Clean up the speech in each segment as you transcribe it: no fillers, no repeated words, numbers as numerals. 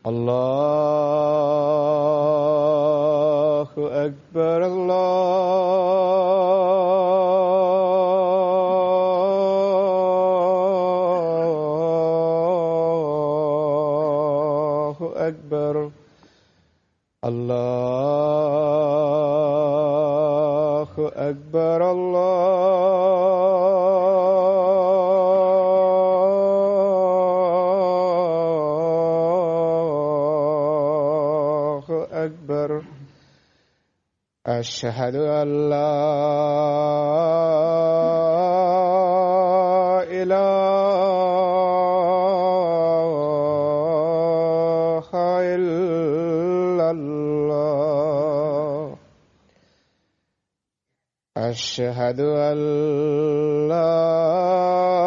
الله أكبر الله أكبر الله أكبر الله أكبر أشهد أن لا إله إلا الله أشهد أن لا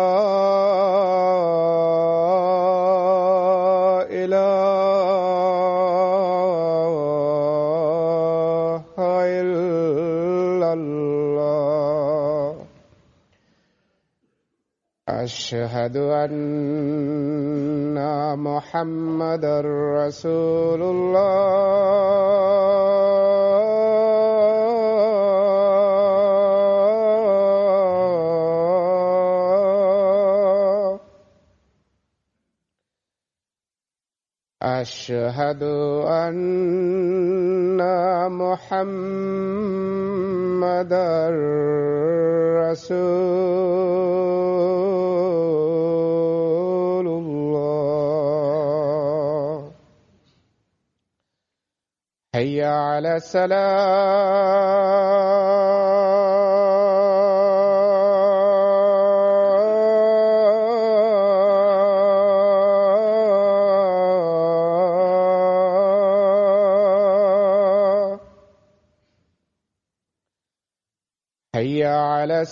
إله إلا الله أشهد أن محمدًا رسول الله أشهد أن محمدًا رسول الله حي على الصلاة حي على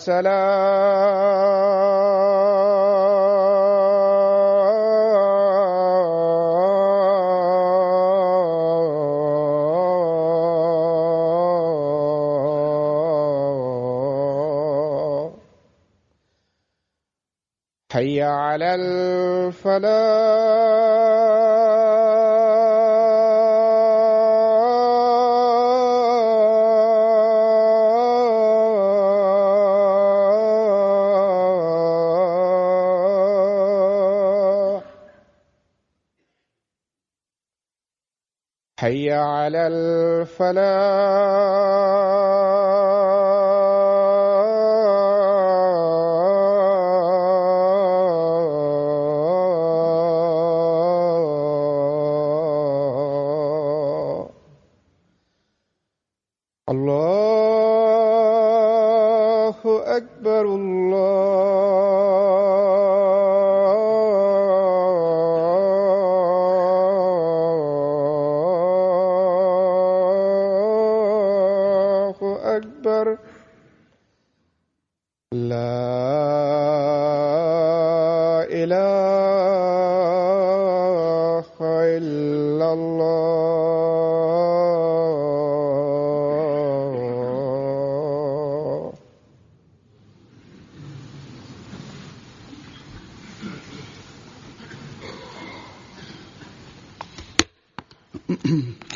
الصلاة حي على الفلاح حي على الفلاح الله أكبر الله أكبر لا إله إلا الله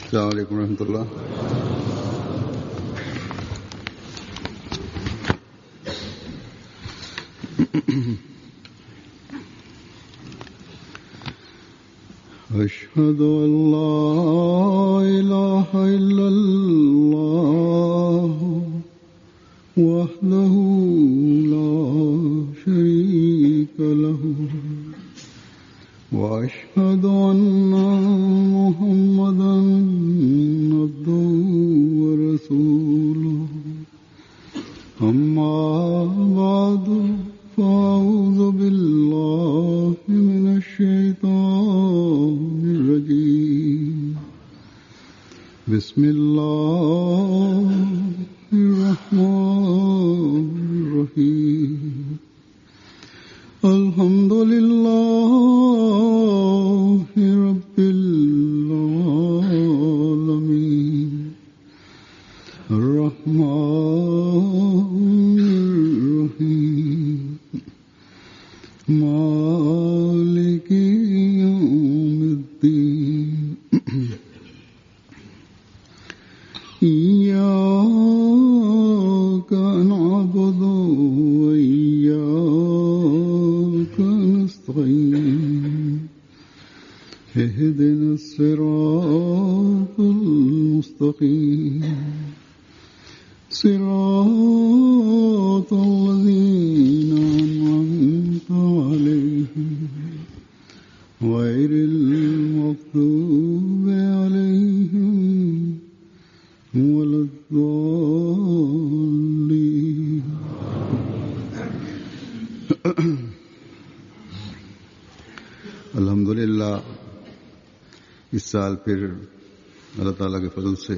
السلام عليكم ورحمة الله. أشهد أن لا إله إلا الله وحده لا شريك له وأشهد أن محمدًا عبده ورسوله أما بعد فأعوذ بالله من الشيطان الرجيم بسم الله الرحمن الرحيم الحمد لله رب العالمين الدين إياك نعبد وإياك نستعين اهدنا الصراط المستقيم صراط الذين أنعمت عليهم غير المغضوب عليهم ولا الضالين अल्हम्दुलिल्लाह इस साल फिर अल्लाह ताला के फजल से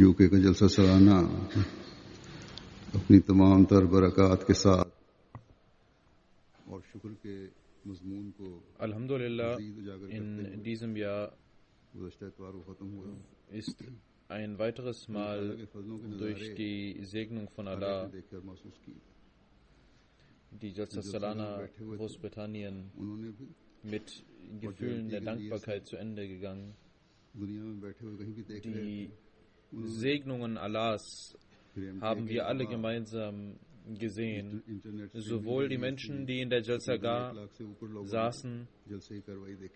यूके का जलसा सालाना अपनी तमाम तर बरक़ात के साथ और शुक्र के मज़मून को Alhamdulillah, in diesem Jahr गुज़श्ता इतवार को ख़त्म हुआ ist ein weiteres Mal durch die Segnung von Allah देखे और महसूस की die Jalsa Salana Großbritannien उन्होंने भी mit Gefühlen der Dankbarkeit zu Ende gegangen. दुनिया में बैठे हुए कहीं भी देख रहे Die Segnungen Allahs haben wir alle gemeinsam gesehen. Sowohl die Menschen, die in der Jalsagar saßen,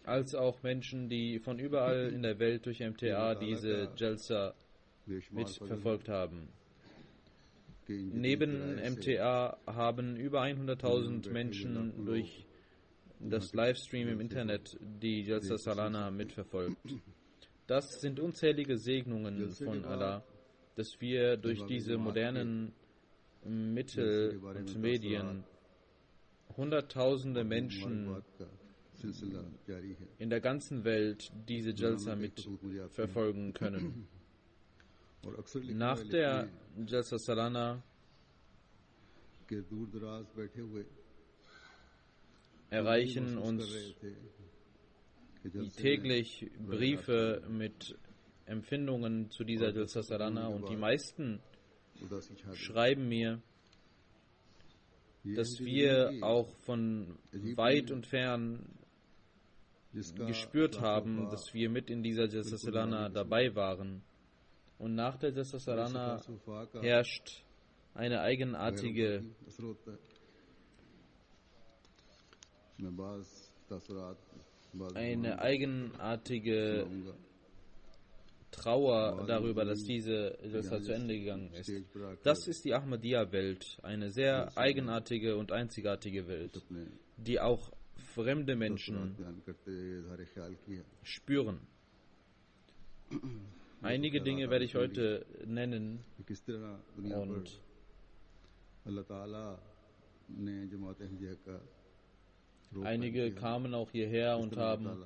als auch Menschen, die von überall in der Welt durch MTA diese Jalsa mitverfolgt haben. Neben MTA haben über 100.000 Menschen durch das Livestream im Internet die Jalsa Salana mitverfolgt. Das sind unzählige Segnungen von Allah, dass wir durch diese modernen Mittel und Medien Hunderttausende Menschen in der ganzen Welt diese Jalsa mitverfolgen können. Nach der Jalsa Salana erreichen uns täglich Briefe mit Empfindungen zu dieser Jalsa Salana und die meisten schreiben mir, dass wir auch von weit und fern gespürt haben, dass wir mit in dieser Jalsa Salana dabei waren. Und nach der Jalsa Salana herrscht eine eigenartige Trauer darüber, dass diese Jalsa zu Ende gegangen ist. Das ist die Ahmadiyya-Welt, eine sehr eigenartige und einzigartige Welt, die auch fremde Menschen spüren. Einige Dinge werde ich heute nennen und einige kamen auch hierher und haben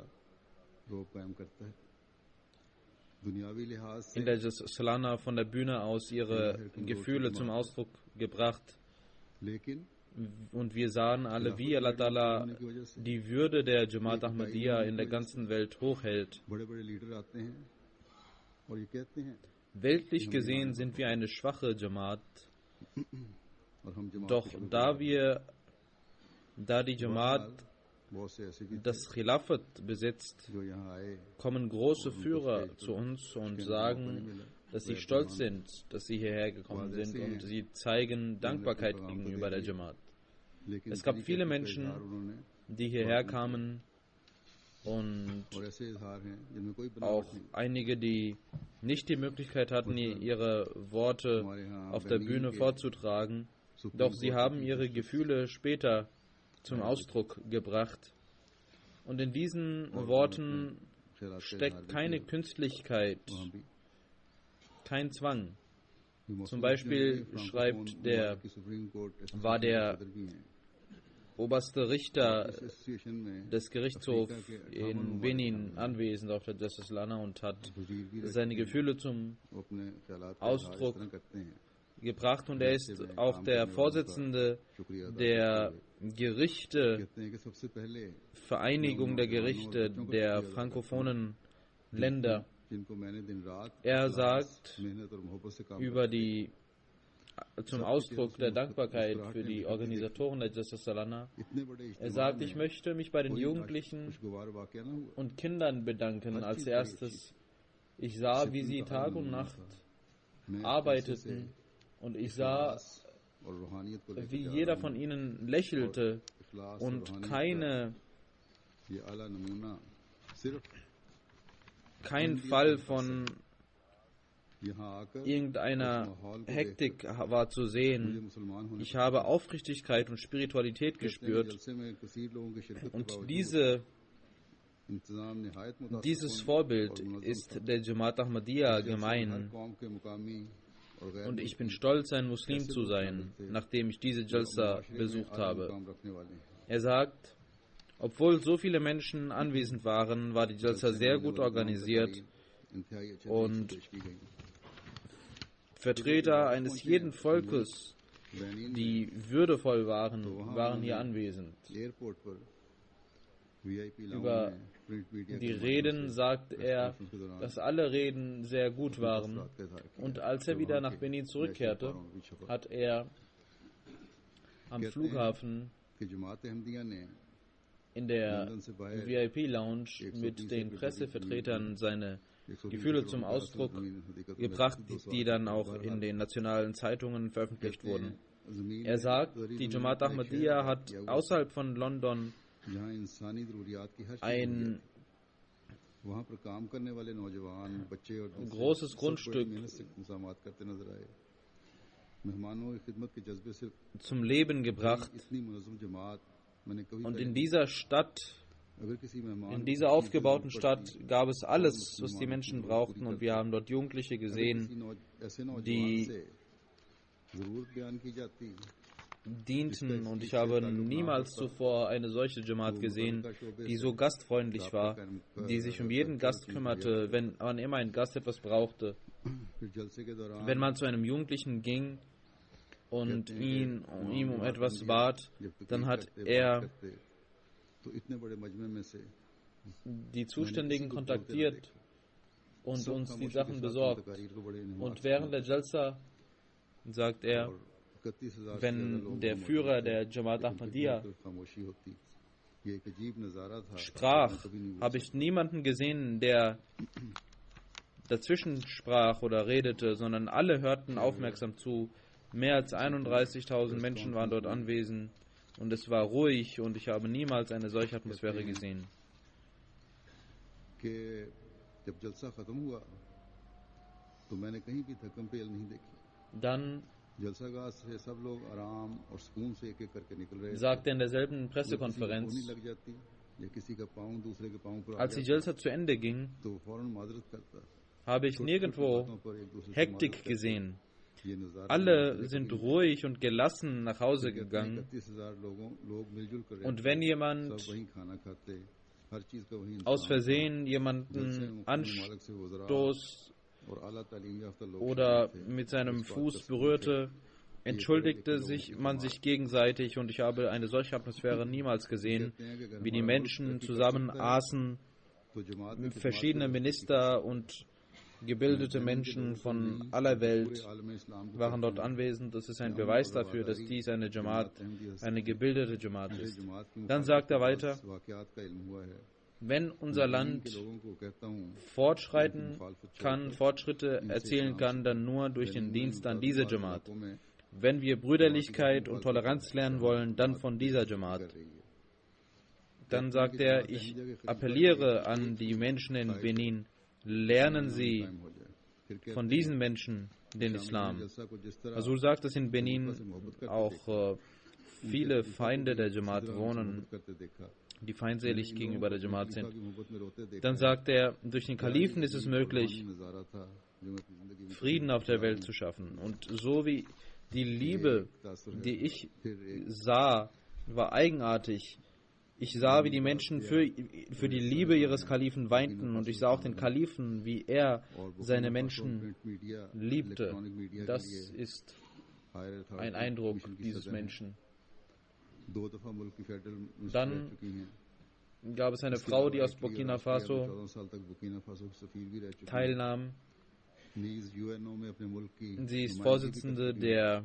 in der Salana von der Bühne aus ihre Gefühle zum Ausdruck gebracht. Und wir sahen alle, wie Allah Ta'ala die Würde der Jamaat Ahmadiyya in der ganzen Welt hochhält. Weltlich gesehen sind wir eine schwache Jamaat, doch da die Jamaat das Khilafat besitzt, kommen große Führer zu uns und sagen, dass sie stolz sind, dass sie hierher gekommen sind, und sie zeigen Dankbarkeit gegenüber der Jamaat. Es gab viele Menschen, die hierher kamen, und auch einige, die nicht die Möglichkeit hatten, ihre Worte auf der Bühne vorzutragen, doch sie haben ihre Gefühle später zum Ausdruck gebracht. Und in diesen Worten steckt keine Künstlichkeit, kein Zwang. Zum Beispiel war der oberste Richter des Gerichtshofs in Benin anwesend auf der Jalsa Salana und hat seine Gefühle zum Ausdruck gebracht, und er ist auch der Vorsitzende der Vereinigung der Gerichte der frankophonen Länder. Er sagt über die zum Ausdruck der Dankbarkeit für die Organisatoren der Jalsa Salana. Er sagt, ich möchte mich bei den Jugendlichen und Kindern bedanken. Als erstes, ich sah, wie sie Tag und Nacht arbeiteten und ich sah, wie jeder von ihnen lächelte und kein Fall von irgendeiner Hektik war zu sehen. Ich habe Aufrichtigkeit und Spiritualität gespürt. Und dieses Vorbild ist der Jamaat Ahmadiyya gemein. Und ich bin stolz, ein Muslim zu sein, nachdem ich diese Jalsa besucht habe. Er sagt, obwohl so viele Menschen anwesend waren, war die Jalsa sehr gut organisiert und Vertreter eines jeden Volkes, die würdevoll waren, waren hier anwesend. Über die Reden sagt er, dass alle Reden sehr gut waren. Und als er wieder nach Benin zurückkehrte, hat er am Flughafen in der VIP-Lounge mit den Pressevertretern seine Gefühle zum Ausdruck gebracht, die dann auch in den nationalen Zeitungen veröffentlicht wurden. Er sagt, die Jamaat Ahmadiyya hat außerhalb von London ein großes Grundstück zum Leben gebracht. Und in dieser Stadt, in dieser aufgebauten Stadt, gab es alles, was die Menschen brauchten. Und wir haben dort Jugendliche gesehen, die dienten. Und ich habe niemals zuvor eine solche Jamaat gesehen, die so gastfreundlich war, die sich um jeden Gast kümmerte, wann immer ein Gast etwas brauchte. Wenn man zu einem Jugendlichen ging und ihm um etwas bat, dann hat er die Zuständigen kontaktiert und uns die Sachen besorgt. Und während der Jalsa, sagt er, wenn der Führer der Jamaat Ahmadiyya sprach, habe ich niemanden gesehen, der dazwischen sprach oder redete, sondern alle hörten aufmerksam zu. Mehr als 31.000 Menschen waren dort anwesend und es war ruhig und ich habe niemals eine solche Atmosphäre gesehen. Dann sagt er in derselben Pressekonferenz, als die Jalsa zu Ende ging, habe ich nirgendwo Hektik gesehen. Alle sind ruhig und gelassen nach Hause gegangen. Und wenn jemand aus Versehen jemanden anstoß oder mit seinem Fuß berührte, entschuldigte man sich gegenseitig und ich habe eine solche Atmosphäre niemals gesehen, wie die Menschen zusammen aßen, verschiedene Minister und gebildete Menschen von aller Welt waren dort anwesend. Das ist ein Beweis dafür, dass dies eine Jamaat, eine gebildete Jamaat ist. Dann sagt er weiter, wenn unser Land fortschreiten kann, Fortschritte erzielen kann, dann nur durch den Dienst an diese Jamaat. Wenn wir Brüderlichkeit und Toleranz lernen wollen, dann von dieser Jamaat. Dann sagt er, ich appelliere an die Menschen in Benin, lernen Sie von diesen Menschen den Islam. Hazur sagt, dass in Benin auch viele Feinde der Jamaat wohnen, die feindselig gegenüber der Jamaat sind. Dann sagt er, durch den Kalifen ist es möglich, Frieden auf der Welt zu schaffen. Und so wie die Liebe, die ich sah, war eigenartig. Ich sah, wie die Menschen für die Liebe ihres Kalifen weinten und ich sah auch den Kalifen, wie er seine Menschen liebte. Das ist ein Eindruck dieses Menschen. Dann gab es eine Frau, die aus Burkina Faso teilnahm Sie ist Vorsitzende der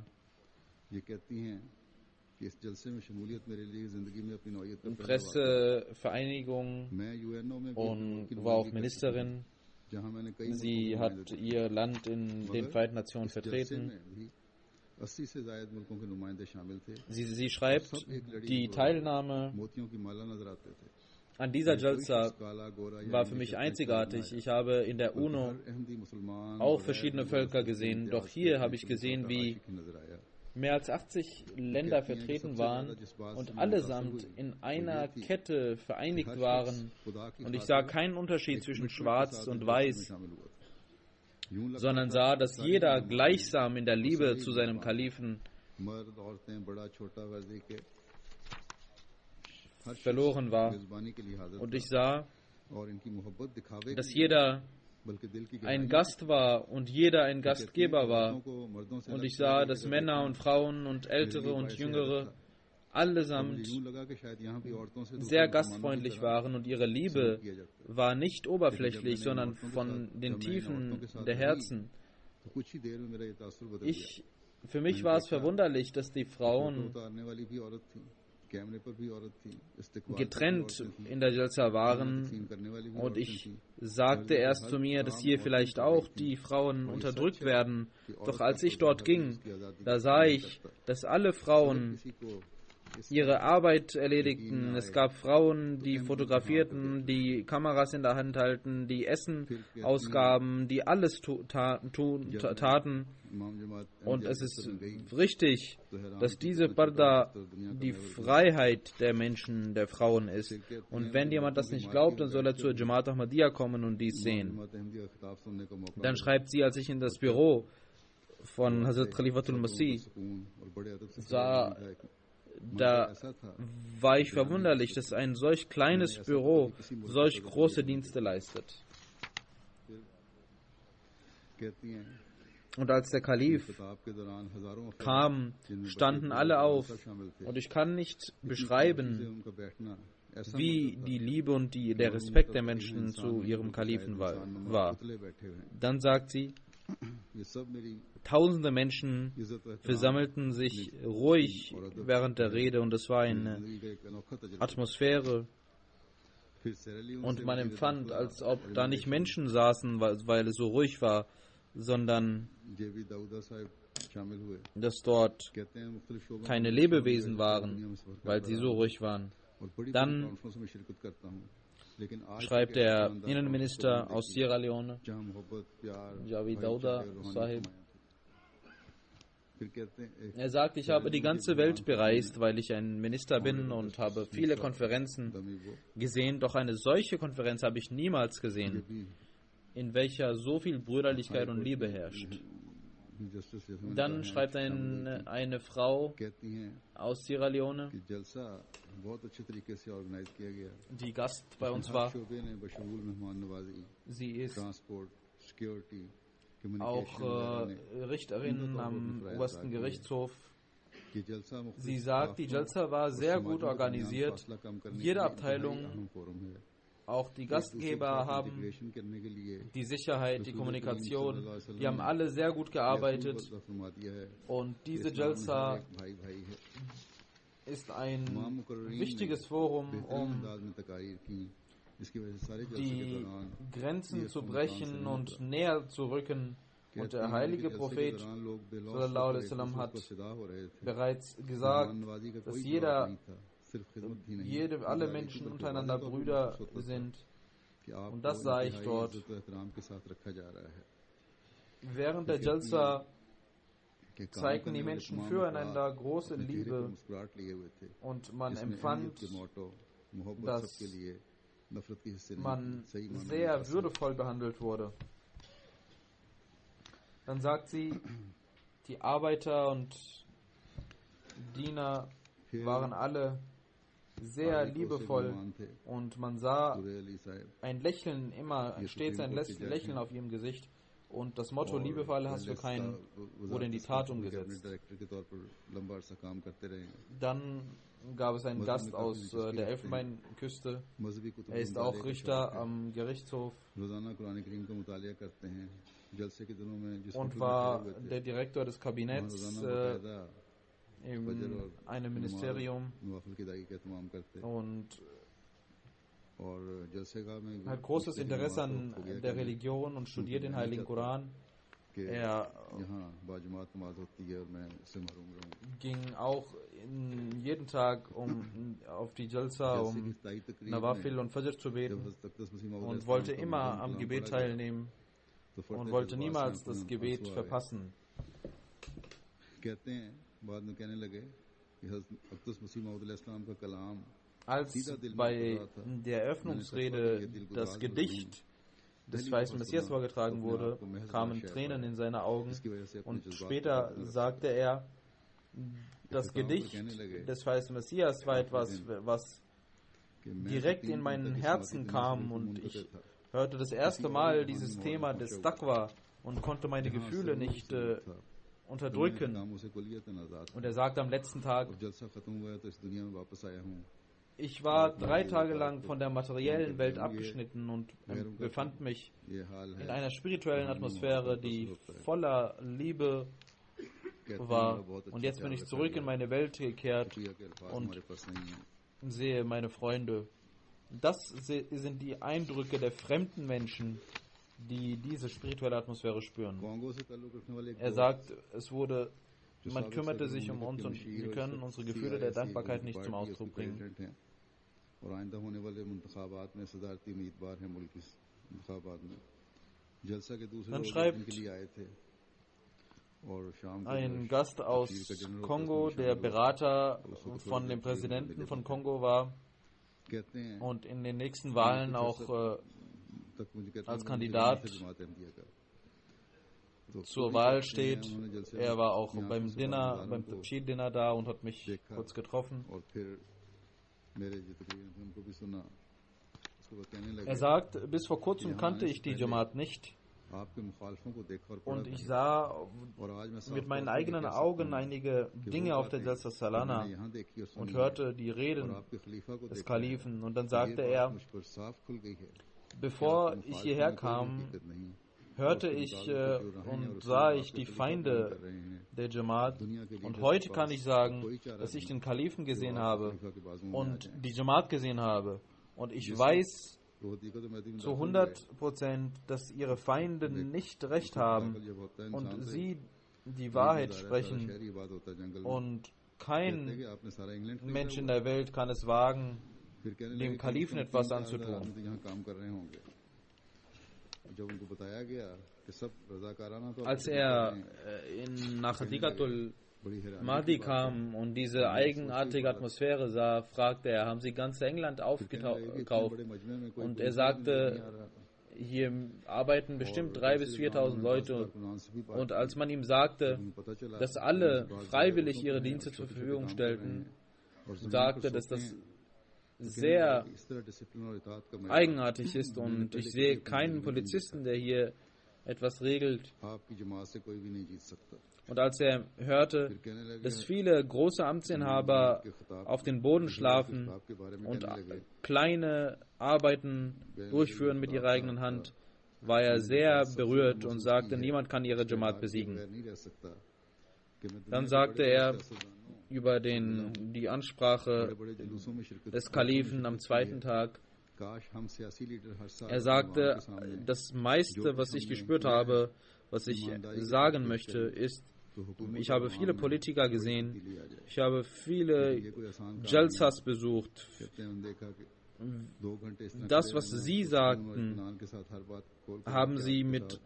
Pressevereinigung und war auch Ministerin. Sie hat ihr Land in den Vereinten Nationen vertreten. Sie schreibt, die Teilnahme an dieser Jalsa war für mich einzigartig. Ich habe in der UNO auch verschiedene Völker gesehen, doch hier habe ich gesehen, wie mehr als 80 Länder vertreten waren und allesamt in einer Kette vereinigt waren. Und ich sah keinen Unterschied zwischen Schwarz und Weiß, sondern sah, dass jeder gleichsam in der Liebe zu seinem Kalifen verloren war. Und ich sah, dass jeder ein Gast war und jeder ein Gastgeber war. Und ich sah, dass Männer und Frauen und Ältere und Jüngere allesamt sehr gastfreundlich waren und ihre Liebe war nicht oberflächlich, sondern von den Tiefen der Herzen. Für mich war es verwunderlich, dass die Frauen getrennt in der Jalsa waren und ich sagte erst zu mir, dass hier vielleicht auch die Frauen unterdrückt werden. Doch als ich dort ging, da sah ich, dass alle Frauen ihre Arbeit erledigten. Es gab Frauen, die fotografierten, die Kameras in der Hand halten, die Essen ausgaben, die alles taten. Und es ist richtig, dass diese Parda die Freiheit der Menschen, der Frauen ist. Und wenn jemand das nicht glaubt, dann soll er zur Jamaat Ahmadiyya kommen und dies sehen. Dann schreibt sie, als ich in das Büro von Hazrat Khalifatul Masih sah, da war ich verwunderlich, dass ein solch kleines Büro solch große Dienste leistet. Und als der Kalif kam, standen alle auf. Und ich kann nicht beschreiben, wie die Liebe und der Respekt der Menschen zu ihrem Kalifen war. Dann sagt sie, tausende Menschen versammelten sich ruhig während der Rede und es war eine Atmosphäre und man empfand, als ob da nicht Menschen saßen, weil es so ruhig war, sondern dass dort keine Lebewesen waren, weil sie so ruhig waren. Dann schreibt der Innenminister aus Sierra Leone, Javid Dauda Sahib, er sagt, ich habe die ganze Welt bereist, weil ich ein Minister bin und habe viele Konferenzen gesehen, doch eine solche Konferenz habe ich niemals gesehen, in welcher so viel Brüderlichkeit und Liebe herrscht. Dann schreibt eine Frau aus Sierra Leone, die Gast bei uns war. Sie ist auch Richterin am obersten Gerichtshof. Sie sagt, die Jalsa war sehr gut organisiert. Jede Abteilung, auch die Gastgeber haben die Sicherheit, die Kommunikation, die haben alle sehr gut gearbeitet. Und diese Jalsa ist ein wichtiges Forum, um die Grenzen zu brechen und näher zu rücken. Und der heilige Prophet sallallahu alaihi wasallam hat bereits gesagt, dass alle Menschen untereinander Brüder sind. Und das sah ich dort. Während der Jalsa zeigten die Menschen füreinander große Liebe und man empfand, dass man sehr würdevoll behandelt wurde. Dann sagt sie, die Arbeiter und Diener waren alle sehr liebevoll und man sah ein Lächeln, stets ein Lächeln auf ihrem Gesicht. Und das Motto Liebe für alle, Hass für keinen wurde in die Tat umgesetzt. Dann gab es einen Gast aus der und war der Direktor des Kabinetts in einem Ministerium und hat großes Interesse an der Religion und studiert den Heiligen Koran. Er ging auch jeden Tag auf die Jalsa, um Nawafil und Fajr zu beten und wollte immer am Gebet teilnehmen und wollte niemals das Gebet verpassen. Als bei der Eröffnungsrede das Gedicht des Weißen Messias vorgetragen wurde, kamen Tränen in seine Augen und später sagte er, das Gedicht des Weißen Messias war etwas, was direkt in mein Herzen kam und ich hörte das erste Mal dieses Thema des Taqwa und konnte meine Gefühle nicht unterdrücken. Und er sagte am letzten Tag, ich war 3 Tage lang von der materiellen Welt abgeschnitten und befand mich in einer spirituellen Atmosphäre, die voller Liebe war. Und jetzt bin ich zurück in meine Welt gekehrt und sehe meine Freunde. Das sind die Eindrücke der fremden Menschen, die diese spirituelle Atmosphäre spüren. Er sagt, man kümmerte sich um uns und wir können unsere Gefühle der Dankbarkeit nicht zum Ausdruck bringen. Dann schreibt ein Gast aus Kongo, der Berater von dem Präsidenten von Kongo war und in den nächsten Wahlen auch als Kandidat zur Wahl steht. Er war auch beim Tabshir-Dinner da und hat mich kurz getroffen. Er sagt, bis vor kurzem kannte ich die Jamaat nicht und ich sah mit meinen eigenen Augen einige Dinge auf der Jalsa Salana und hörte die Reden des Kalifen und dann sagte er, bevor ich hierher kam, hörte ich und sah ich die Feinde der Jamaat und heute kann ich sagen, dass ich den Kalifen gesehen habe und die Jamaat gesehen habe und ich weiß zu 100%, dass ihre Feinde nicht recht haben und sie die Wahrheit sprechen und kein Mensch in der Welt kann es wagen, dem Kalifen etwas anzutun. Als er nach Hadiqatul Mahdi kam und diese eigenartige Atmosphäre sah, fragte er, haben Sie ganz England aufgekauft? Und er sagte, hier arbeiten bestimmt 3.000 bis 4.000 Leute. Und als man ihm sagte, dass alle freiwillig ihre Dienste zur Verfügung stellten, sagte, dass das sehr eigenartig ist und ich sehe keinen Polizisten, der hier etwas regelt. Und als er hörte, dass viele große Amtsinhaber auf den Boden schlafen und kleine Arbeiten durchführen mit ihrer eigenen Hand, war er sehr berührt und sagte, niemand kann ihre Jamaat besiegen. Dann sagte er über die Ansprache des Kalifen am zweiten Tag, er sagte, das meiste, was ich gespürt habe, was ich sagen möchte, ist, ich habe viele Politiker gesehen, ich habe viele Jalsas besucht. Das, was sie sagten, haben sie mit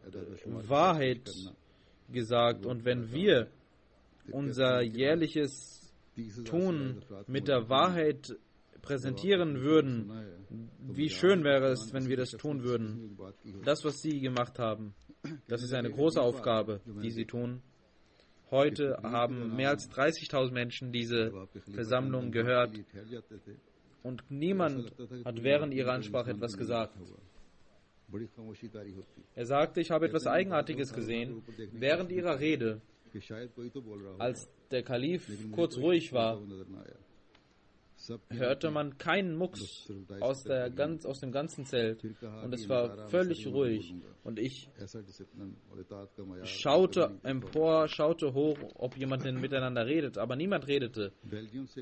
Wahrheit gesagt. Und wenn wir unser jährliches Tun mit der Wahrheit präsentieren würden, wie schön wäre es, wenn wir das tun würden. Das, was sie gemacht haben, das ist eine große Aufgabe, die sie tun. Heute haben mehr als 30.000 Menschen diese Versammlung gehört und niemand hat während ihrer Ansprache etwas gesagt. Er sagte, ich habe etwas Eigenartiges gesehen. Während ihrer Rede, als der Kalif kurz ruhig war, hörte man keinen Mucks aus dem ganzen Zelt und es war völlig ruhig und ich schaute empor, schaute hoch, ob jemand denn miteinander redet, aber niemand redete.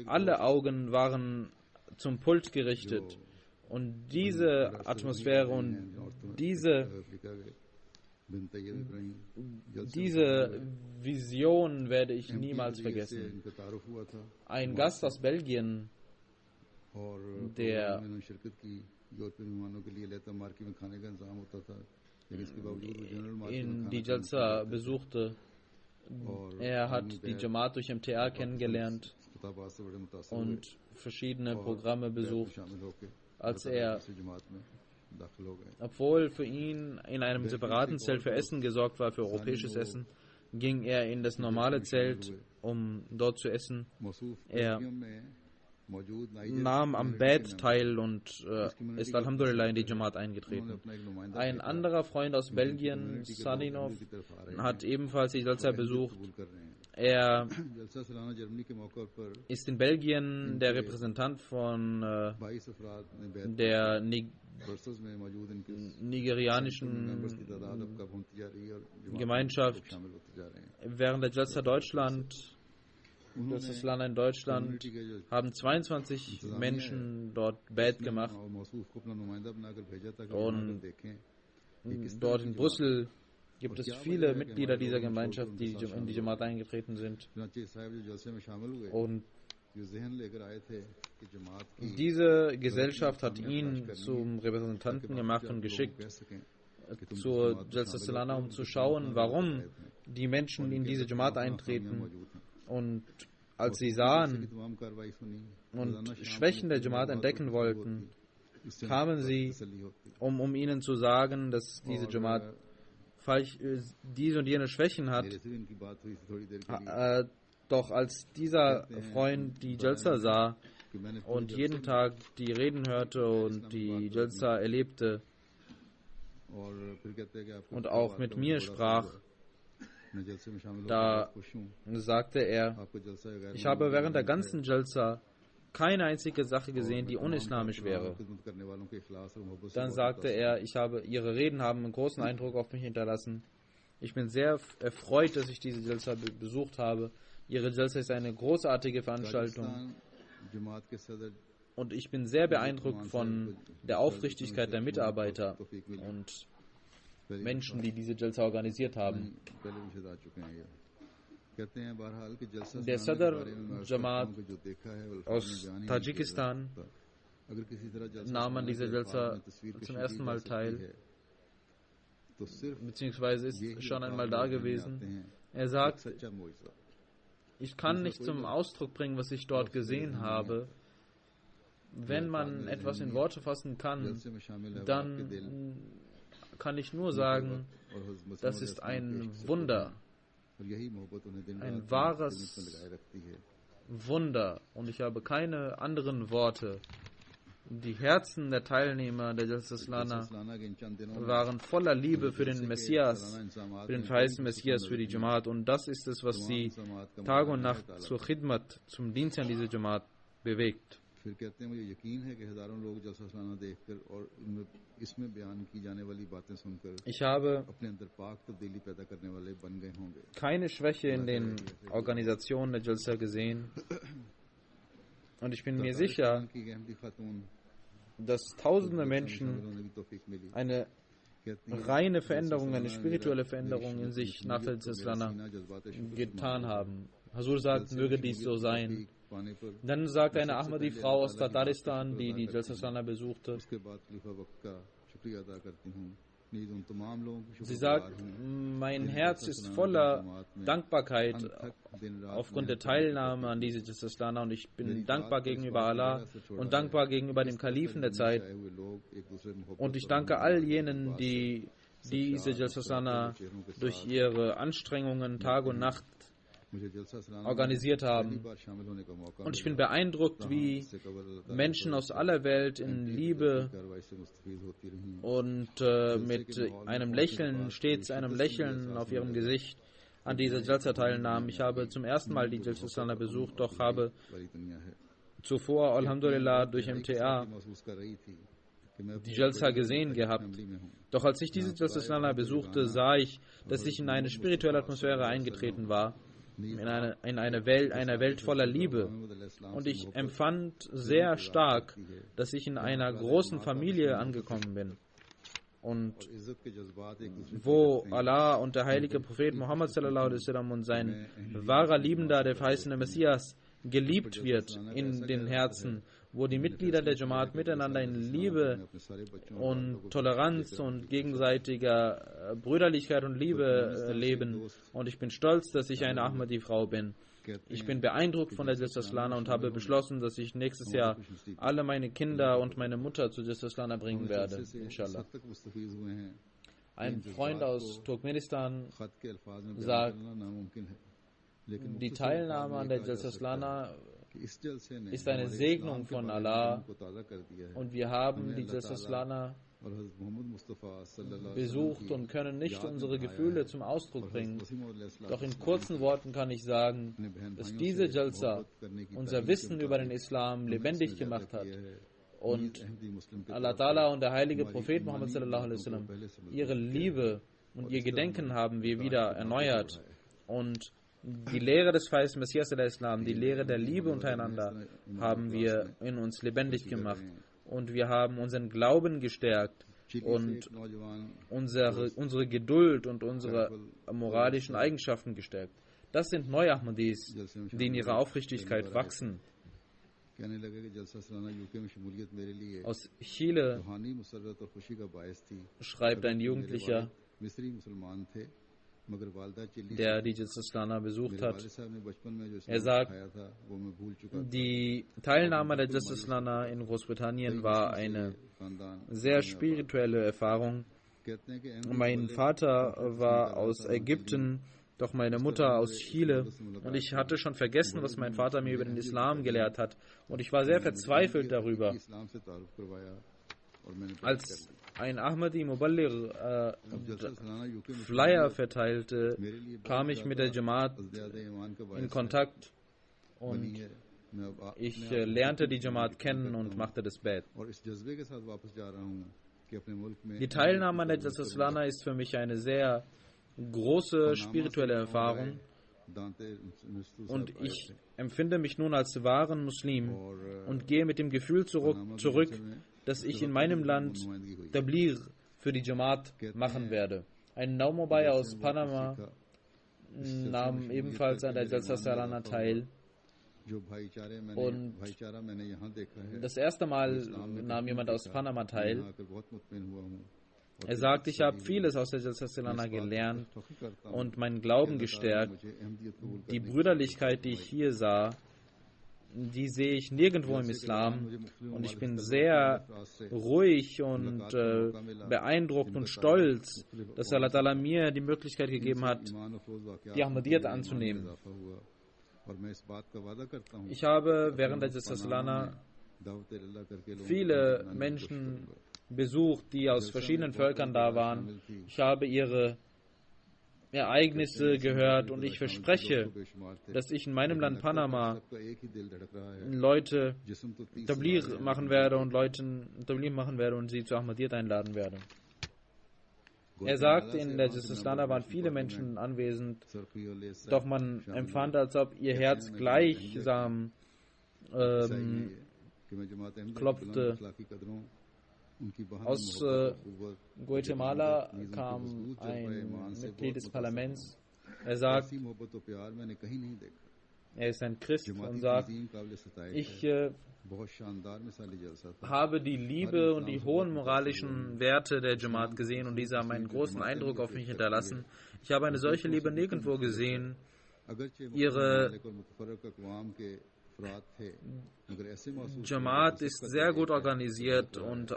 Alle Augen waren zum Pult gerichtet und diese Atmosphäre und diese Vision werde ich niemals vergessen. Ein Gast aus Belgien, der in die Jalsa besuchte, er hat die Jamaat durch MTA kennengelernt und verschiedene Programme besucht. Obwohl für ihn in einem separaten Zelt für Essen gesorgt war, für europäisches Essen, ging er in das normale Zelt, um dort zu essen. Er nahm am Bad teil und ist Alhamdulillah in die Jamaat eingetreten. Ein anderer Freund aus Belgien, Saninov, hat ebenfalls die Jalsa besucht. Er ist in Belgien der Repräsentant von der nigerianischen Gemeinschaft. Während der Jalsa Deutschland, das ist Land in Deutschland, haben 22 Menschen dort Bad gemacht. Und dort in Brüssel gibt es viele Mitglieder dieser Gemeinschaft, die in die Jamaat eingetreten sind. Und diese Gesellschaft hat ihn zum Repräsentanten gemacht und geschickt zur Jalsa Salana, um zu schauen, warum die Menschen in diese Jamaat eintreten. Und als sie sahen und Schwächen der Jamaat entdecken wollten, kamen sie, um ihnen zu sagen, dass diese Jamaat diese und jene Schwächen hat. Doch als dieser Freund die Jalsa sah und jeden Tag die Reden hörte und die Jalsa erlebte und auch mit mir sprach, da sagte er, ich habe während der ganzen Jalsa keine einzige Sache gesehen, die unislamisch wäre. Dann sagte er, Ihre Reden haben einen großen Eindruck auf mich hinterlassen. Ich bin sehr erfreut, dass ich diese Jalsa besucht habe. Ihre Jalsa ist eine großartige Veranstaltung. Und ich bin sehr beeindruckt von der Aufrichtigkeit der Mitarbeiter und Menschen, die diese Jalsa organisiert haben. Der Sadr Jamaat aus Tadschikistan nahm an dieser Jalsa zum ersten Mal teil, beziehungsweise ist schon einmal da gewesen. Er sagt, ich kann nicht zum Ausdruck bringen, was ich dort gesehen habe. Wenn man etwas in Worte fassen kann, dann kann ich nur sagen, das ist ein Wunder. Ein wahres Wunder. Und ich habe keine anderen Worte. Die Herzen der Teilnehmer der Jalsa Salana waren voller Liebe für den Messias, für den verheißenen Messias, für die Jamaat. Und das ist es, was sie Tag und Nacht zur Khidmat, zum Dienst an diese Jamaat bewegt. Ich habe keine Schwäche in den Organisationen der Jalsa gesehen und ich bin mir sicher, dass tausende Menschen eine reine Veränderung, eine spirituelle Veränderung in sich nach der Jalsa Salana getan haben. Hazur sagt, möge dies so sein. Dann sagt eine Ahmadi-Frau aus Tataristan, die die Jalsa Salana besuchte, sie sagt, mein Herz ist voller Dankbarkeit aufgrund der Teilnahme an dieser Jalsa Salana und ich bin dankbar gegenüber Allah und dankbar gegenüber dem Kalifen der Zeit und ich danke all jenen, die diese Jalsa Salana durch ihre Anstrengungen Tag und Nacht organisiert haben. Und ich bin beeindruckt, wie Menschen aus aller Welt in Liebe und mit einem Lächeln, stets einem Lächeln auf ihrem Gesicht an dieser Jalsa teilnahmen. Ich habe zum ersten Mal die Jalsa Salana besucht, doch habe zuvor, Alhamdulillah, durch MTA die Jalsa gesehen gehabt. Doch als ich diese Jalsa besuchte, sah ich, dass ich in eine spirituelle Atmosphäre eingetreten war, in einer Welt voller Liebe. Und ich empfand sehr stark, dass ich in einer großen Familie angekommen bin. Und wo Allah und der heilige Prophet Muhammad sallallahu alaihi wasallam und sein wahrer Liebender, der verheißene Messias, geliebt wird in den Herzen, wo die Mitglieder der Jamaat miteinander in Liebe und Toleranz und gegenseitiger Brüderlichkeit und Liebe leben. Und ich bin stolz, dass ich eine Ahmadi-Frau bin. Ich bin beeindruckt von der Jalsa und habe beschlossen, dass ich nächstes Jahr alle meine Kinder und meine Mutter zu Jalsa bringen werde, inshallah. Ein Freund aus Turkmenistan sagt, die Teilnahme an der Jalsa ist eine Segnung von Allah und wir haben die Jalsa besucht und können nicht unsere Gefühle zum Ausdruck bringen. Doch in kurzen Worten kann ich sagen, dass diese Jalsa unser Wissen über den Islam lebendig gemacht hat und Allah Ta'ala und der heilige Prophet Muhammad sallallahu alaihi wasallam ihre Liebe und ihr Gedenken haben wir wieder erneuert und die Lehre des verheißenen Messias der Islam, die Lehre der Liebe untereinander haben wir in uns lebendig gemacht. Und wir haben unseren Glauben gestärkt und unsere Geduld und unsere moralischen Eigenschaften gestärkt. Das sind neue Ahmadis, die in ihrer Aufrichtigkeit wachsen. Aus Chile schreibt ein Jugendlicher, der die Jalsa besucht hat. Er sagt, die Teilnahme der Jalsa in Großbritannien war eine sehr spirituelle Erfahrung. Mein Vater war aus Ägypten, doch meine Mutter aus Chile. Und ich hatte schon vergessen, was mein Vater mir über den Islam gelehrt hat. Und ich war sehr verzweifelt darüber. Als ein Ahmadi Muballigh Flyer verteilte, kam ich mit der Jamaat in Kontakt und ich lernte die Jamaat kennen und machte das Bett. Die Teilnahme an der Jalsa ist für mich eine sehr große spirituelle Erfahrung und ich empfinde mich nun als wahren Muslim und gehe mit dem Gefühl zurück, dass ich in meinem Land Tabligh für die Jamaat machen werde. Ein Naumobai aus Panama nahm ebenfalls an der Jalsa Salana teil. Und das erste Mal nahm jemand aus Panama teil. Er sagt, ich habe vieles aus der Jalsa Salana gelernt und meinen Glauben gestärkt. Die Brüderlichkeit, die ich hier sah, die sehe ich nirgendwo im Islam und ich bin sehr ruhig und beeindruckt und stolz, dass Allah Ta'ala mir die Möglichkeit gegeben hat, die Ahmadiyyat anzunehmen. Ich habe während der Jalsa viele Menschen besucht, die aus verschiedenen Völkern da waren. Ich habe ihre Ereignisse gehört und ich verspreche, dass ich in meinem Land Panama Leute Tabligh machen werde und sie zu Ahmadiyyat einladen werde. Er sagt, in der Jalsa waren viele Menschen anwesend, doch man empfand, als ob ihr Herz gleichsam klopfte. Aus Guatemala kam ein Mitglied des Parlaments. Er sagt, er ist ein Christ und sagt, ich habe die Liebe und die hohen moralischen Werte der Jamaat gesehen und diese haben einen großen Eindruck auf mich hinterlassen. Ich habe eine solche Liebe nirgendwo gesehen. Ihre Jamaat ist sehr gut organisiert und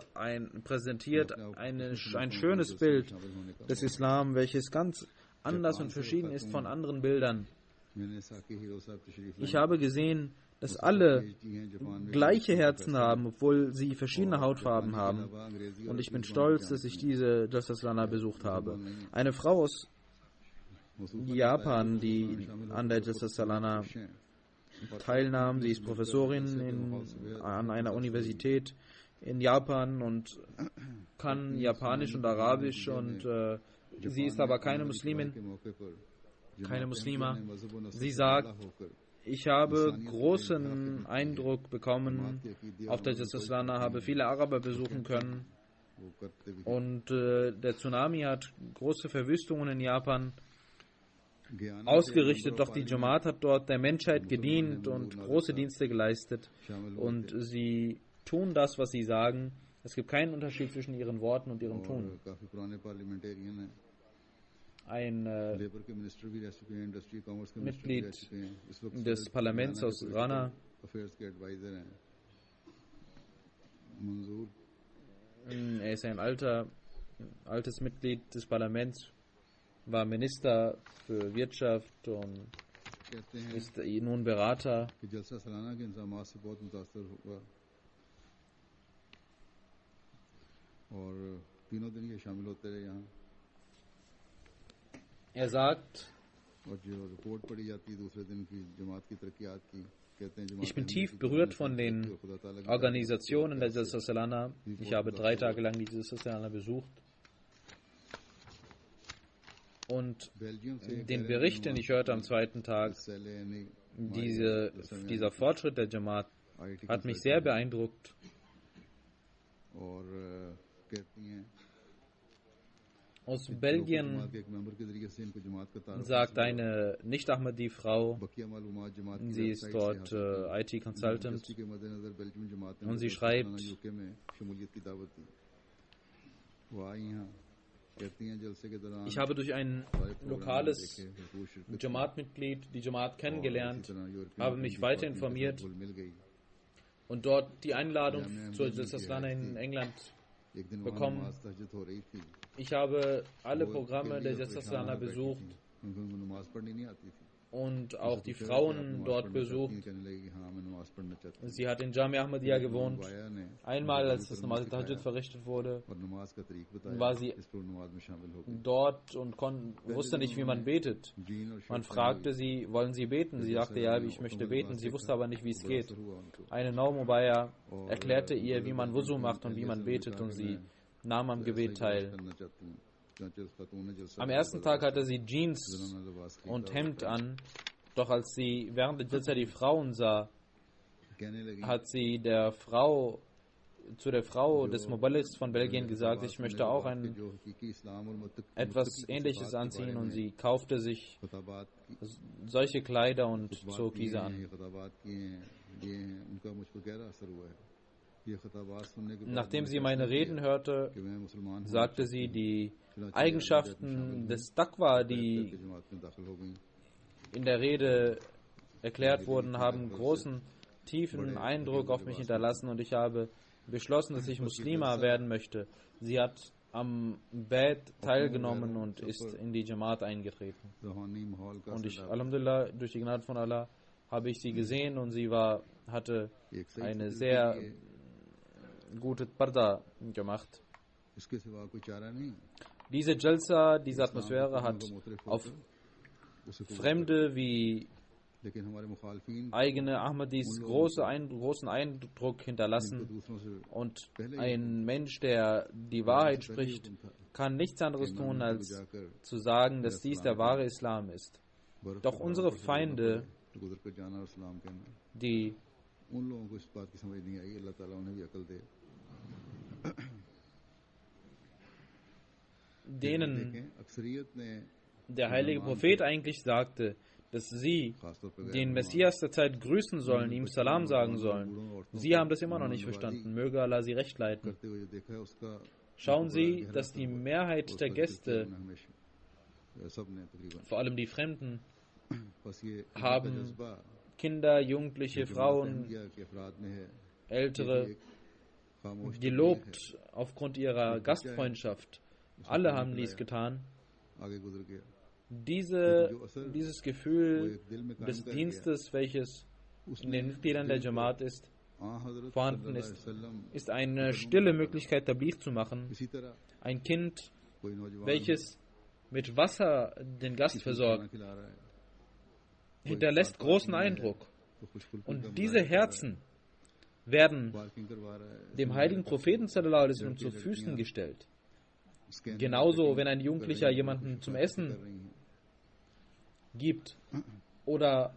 präsentiert ein schönes Bild des Islam, welches ganz anders und verschieden ist von anderen Bildern. Ich habe gesehen, dass alle gleiche Herzen haben, obwohl sie verschiedene Hautfarben haben. Und ich bin stolz, dass ich diese Jalsa besucht habe. Eine Frau aus Japan, die an der Jalsa teilnahm. Sie ist Professorin an einer Universität in Japan und kann Japanisch und Arabisch und sie ist aber keine Muslimin, keine Muslima. Sie sagt, ich habe großen Eindruck bekommen auf der Jalsa, habe viele Araber besuchen können und der Tsunami hat große Verwüstungen in Japan ausgerichtet, doch die Jamaat hat dort der Menschheit gedient und große Dienste geleistet und sie tun das, was sie sagen. Es gibt keinen Unterschied zwischen ihren Worten und ihrem Tun. Ein Mitglied des Parlaments aus Rana, er ist ein altes Mitglied des Parlaments, war Minister für Wirtschaft und ist nun Berater. Er sagt, ich bin tief berührt von den Organisationen der Jalsa Salana. Ich habe 3 Tage lang die Jalsa Salana besucht. Und den Bericht, den ich hörte am 2. Tag, dieser Fortschritt der Jamaat hat mich sehr beeindruckt. Aus Belgien sagt eine Nicht-Ahmadi-Frau, sie ist dort IT-Consultant und sie schreibt, ich habe durch ein lokales Jamaat-Mitglied die Jamaat kennengelernt, habe mich weiter informiert und dort die Einladung zur Jalsa Salana in England bekommen. Ich habe alle Programme der Jalsa Salana besucht und auch die Frauen dort besucht. Sie hat in Jamia Ahmadiyya gewohnt. Einmal, als das Namaz al-Tahajjud verrichtet wurde, war sie dort und wusste nicht, wie man betet. Man fragte sie, wollen Sie beten? Sie sagte, ja, ich möchte beten. Sie wusste aber nicht, wie es geht. Eine Naumubaya erklärte ihr, wie man Wuzu macht und wie man betet, und sie nahm am Gebet teil. Am ersten Tag hatte sie Jeans und Hemd an, doch als sie während der Jalsa die Frauen sah, hat sie zu der Frau des Muballighs von Belgien gesagt, ich möchte auch etwas Ähnliches anziehen, und sie kaufte sich solche Kleider und zog diese an. Nachdem sie meine Reden hörte, sagte sie, die Eigenschaften des Taqwa, die in der Rede erklärt wurden, haben großen, tiefen Eindruck auf mich hinterlassen, und ich habe beschlossen, dass ich Muslima werden möchte. Sie hat am Bad teilgenommen und ist in die Jamaat eingetreten. Und ich, Alhamdulillah, durch die Gnade von Allah, habe ich sie gesehen, und sie hatte eine sehr gute Parda gemacht. Diese Jalsa, diese Atmosphäre hat auf Fremde wie eigene Ahmadis großen Eindruck hinterlassen, und ein Mensch, der die Wahrheit spricht, kann nichts anderes tun, als zu sagen, dass dies der wahre Islam ist. Doch unsere Feinde, denen der heilige Prophet eigentlich sagte, dass sie den Messias der Zeit grüßen sollen, ihm Salam sagen sollen, sie haben das immer noch nicht verstanden. Möge Allah sie recht leiten. Schauen Sie, dass die Mehrheit der Gäste, vor allem die Fremden, haben Kinder, Jugendliche, Frauen, Ältere gelobt aufgrund ihrer Gastfreundschaft. Alle haben dies getan. Dieses Gefühl des Dienstes, welches in den Mitgliedern der Jamaat vorhanden ist eine stille Möglichkeit, Tabligh zu machen. Ein Kind, welches mit Wasser den Gast versorgt, hinterlässt großen Eindruck. Und diese Herzen werden dem heiligen Propheten sallallahu alaihi wasallam zu Füßen gestellt. Genauso, wenn ein Jugendlicher jemanden zum Essen gibt oder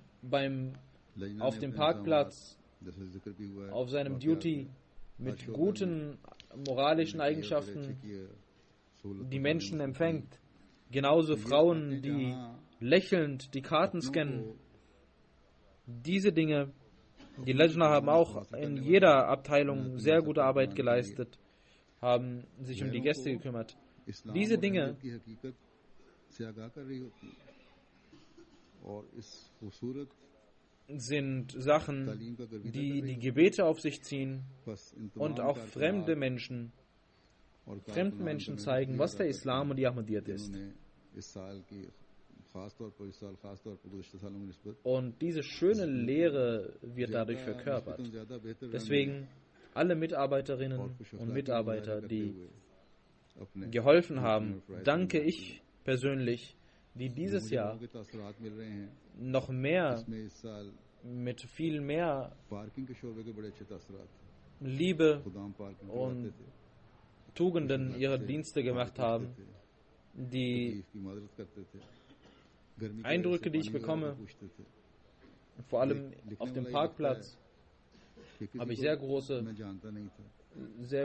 auf dem Parkplatz auf seinem Duty mit guten moralischen Eigenschaften die Menschen empfängt. Genauso Frauen, die lächelnd die Karten scannen. Diese Dinge, die Lajna haben auch in jeder Abteilung sehr gute Arbeit geleistet, haben sich um die Gäste gekümmert. Diese Dinge sind Sachen, die die Gebete auf sich ziehen und auch fremden Menschen zeigen, was der Islam und die Ahmadiyyat ist. Und diese schöne Lehre wird dadurch verkörpert. Deswegen alle Mitarbeiterinnen und Mitarbeiter, die geholfen haben, danke ich persönlich, die dieses Jahr noch mehr, mit viel mehr Liebe und Tugenden ihre Dienste gemacht haben. Die Eindrücke, die ich bekomme, vor allem auf dem Parkplatz, habe ich sehr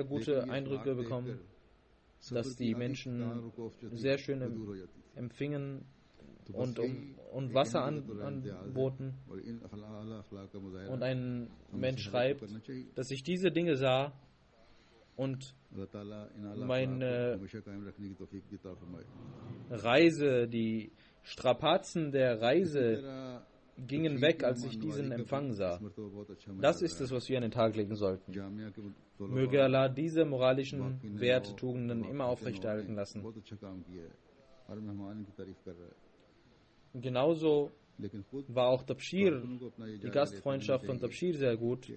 gute Eindrücke bekommen, dass die Menschen sehr schön empfingen und Wasser anboten. Und ein Mensch schreibt, dass ich diese Dinge sah und meine Reise, die Strapazen der Reise gingen weg, als ich diesen Empfang sah. Das ist es, was wir an den Tag legen sollten. Möge Allah diese moralischen Werte, Tugenden immer aufrechterhalten lassen. Genauso war auch Tabshir, die Gastfreundschaft von Tabshir sehr gut.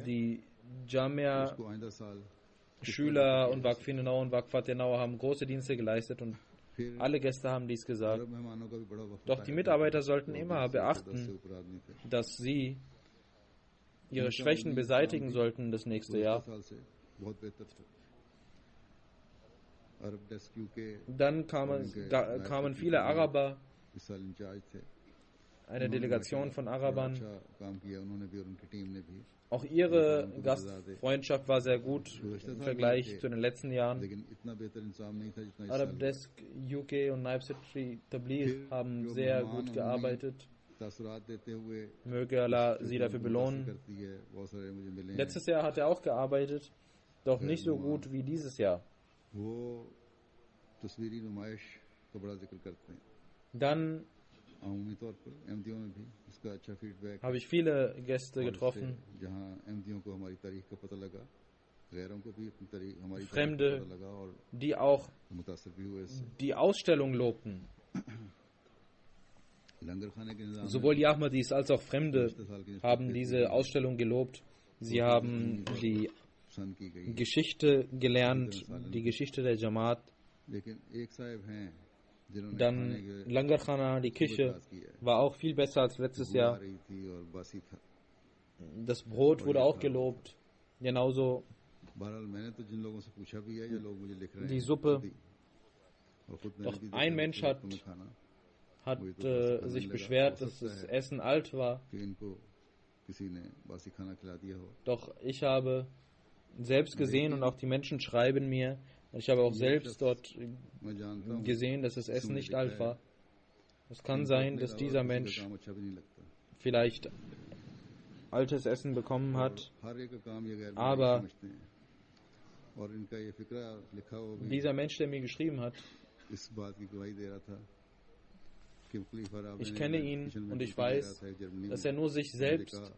Die Jamia-Schüler und Waqf-e-Nau und Waqf-e-Nau haben große Dienste geleistet und alle Gäste haben dies gesagt. Doch die Mitarbeiter sollten immer beachten, dass sie ihre Schwächen beseitigen sollten das nächste Jahr. Dann kamen viele Araber, eine Delegation von Arabern. Auch ihre Gastfreundschaft war sehr gut im Vergleich zu den letzten Jahren. Arab Desk UK und Naib Secretary Tabligh haben sehr gut gearbeitet. Möge Allah sie dafür belohnen. Letztes Jahr hat er auch gearbeitet, doch nicht so gut wie dieses Jahr. Dann habe ich viele Gäste getroffen, Fremde, die auch die Ausstellung lobten. Sowohl die Ahmadis als auch Fremde haben diese Ausstellung gelobt. Sie haben die Geschichte gelernt, die Geschichte der Jamaat. Dann Langar Khana, die Küche, war auch viel besser als letztes Jahr. Das Brot wurde auch gelobt. Genauso die Suppe. Doch ein Mensch hat sich beschwert, dass das Essen alt war. Doch ich habe selbst gesehen und auch die Menschen schreiben mir, ich habe auch selbst dort gesehen, dass das Essen nicht alt war. Es kann sein, dass dieser Mensch vielleicht altes Essen bekommen hat, aber dieser Mensch, der mir geschrieben hat, ich kenne ihn und ich weiß, dass er nur sich selbst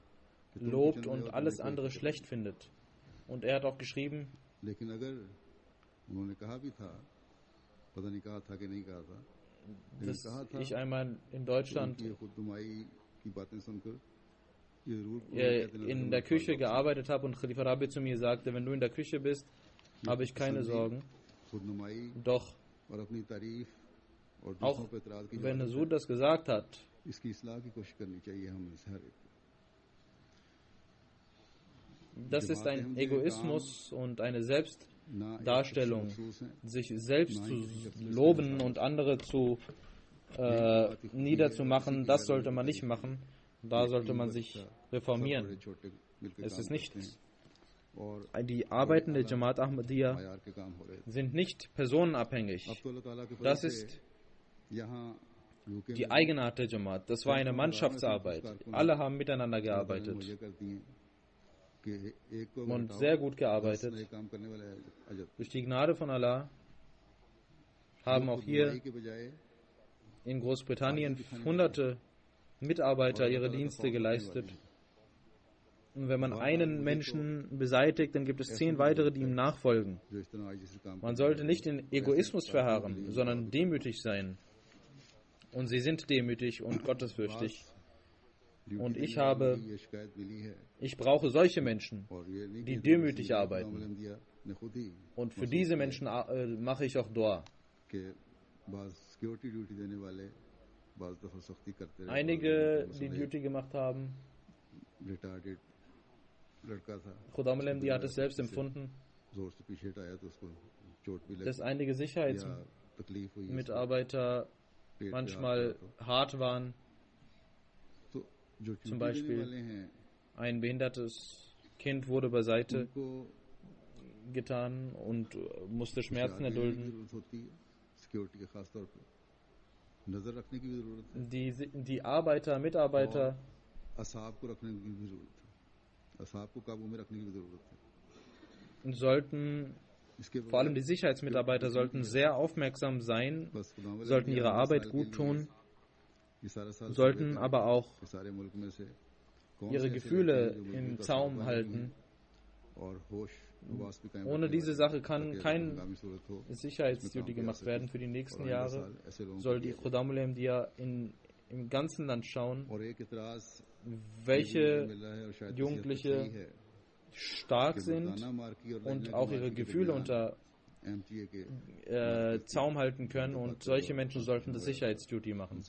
lobt und alles andere schlecht findet. Und er hat auch geschrieben, dass ich einmal in Deutschland in der Küche gearbeitet habe und Khalifa Rabi zu mir sagte, wenn du in der Küche bist, habe ich keine Sorgen. Doch auch wenn Huzur das gesagt hat, इसकी इस्लाह की कोशिश करनी चाहिए हम हर एक को। Das ist ein Egoismus und eine Selbstdarstellung, sich selbst zu loben und andere zu niederzumachen. Das sollte man nicht machen. Da sollte man sich reformieren. Es ist nicht, die Arbeiten der Jamaat Ahmadiyya sind nicht personenabhängig. Das ist die Eigenart der Jamaat. Das war eine Mannschaftsarbeit. Alle haben miteinander gearbeitet und sehr gut gearbeitet. Durch die Gnade von Allah haben auch hier in Großbritannien hunderte Mitarbeiter ihre Dienste geleistet. Und wenn man einen Menschen beseitigt, dann gibt es 10 weitere, die ihm nachfolgen. Man sollte nicht in Egoismus verharren, sondern demütig sein. Und sie sind demütig und gottesfürchtig. Und ich brauche solche Menschen, die demütig arbeiten. Und für diese Menschen mache ich auch Dua. Einige, die Duty gemacht haben, Khuddam al-Ahmadi hat es selbst empfunden, dass einige Sicherheitsmitarbeiter manchmal hart waren. Zum Beispiel ein behindertes Kind wurde beiseite getan und musste Schmerzen erdulden. Die Mitarbeiter sollten, vor allem die Sicherheitsmitarbeiter, sollten sehr aufmerksam sein, sollten ihre Arbeit gut tun, sollten aber auch ihre Gefühle im Zaum halten. Ohne diese Sache kann kein Sicherheitsduty gemacht werden. Für die nächsten Jahre soll die Khuddam al-Ahmadiyya im ganzen Land schauen, welche Jugendliche stark sind und auch ihre Gefühle unter Zaum halten können, und solche Menschen sollten das Sicherheitsduty machen.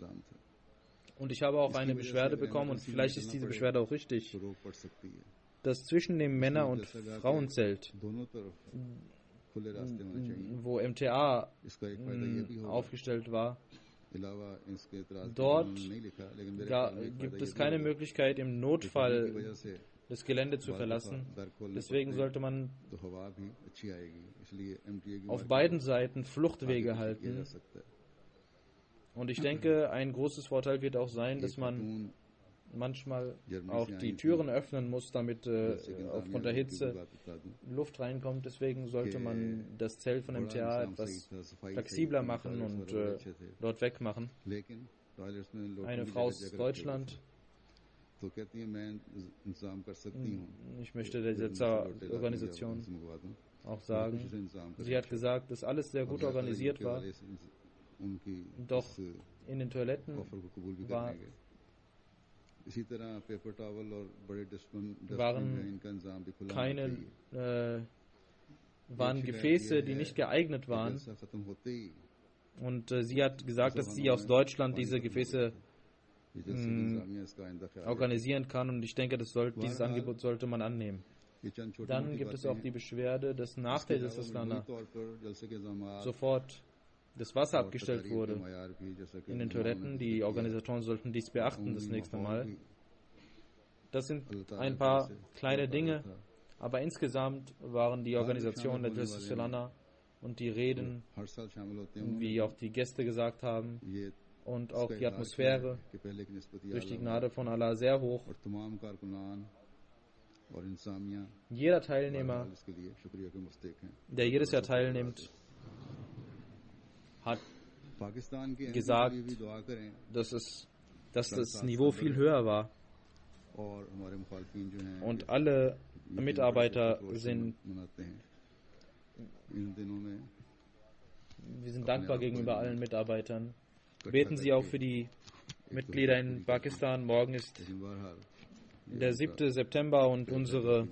Und ich habe auch eine Beschwerde bekommen, und vielleicht ist diese Beschwerde auch richtig, dass zwischen dem Männer- und Frauenzelt, wo MTA aufgestellt war, dort gibt es keine Möglichkeit, im Notfall das Gelände zu verlassen. Deswegen sollte man auf beiden Seiten Fluchtwege halten. Und ich denke, ein großes Vorteil wird auch sein, dass man manchmal auch die Türen öffnen muss, damit aufgrund der Hitze Luft reinkommt. Deswegen sollte man das Zelt von MTA etwas flexibler machen und dort wegmachen. Eine Frau aus Deutschland, ich möchte der Organisation auch sagen, sie hat gesagt, dass alles sehr gut organisiert war, doch in den Toiletten waren Gefäße, die nicht geeignet waren. Und sie hat gesagt, dass sie aus Deutschland diese Gefäße organisieren kann, und ich denke, dieses Angebot sollte man annehmen. Dann gibt es auch die Beschwerde, dass nach der Jalsa sofort das Wasser abgestellt wurde in den Toiletten. Die Organisatoren sollten dies beachten das nächste Mal. Das sind ein paar kleine Dinge, aber insgesamt waren die Organisationen der Jalsa und die Reden, wie auch die Gäste gesagt haben, und auch die Atmosphäre durch die Gnade von Allah sehr hoch. Jeder Teilnehmer, der jedes Jahr teilnimmt, hat gesagt, dass das Niveau viel höher war. Und alle Mitarbeiter wir sind dankbar gegenüber allen Mitarbeitern. Beten Sie auch für die Mitglieder in Pakistan. Morgen ist der 7. September und unsere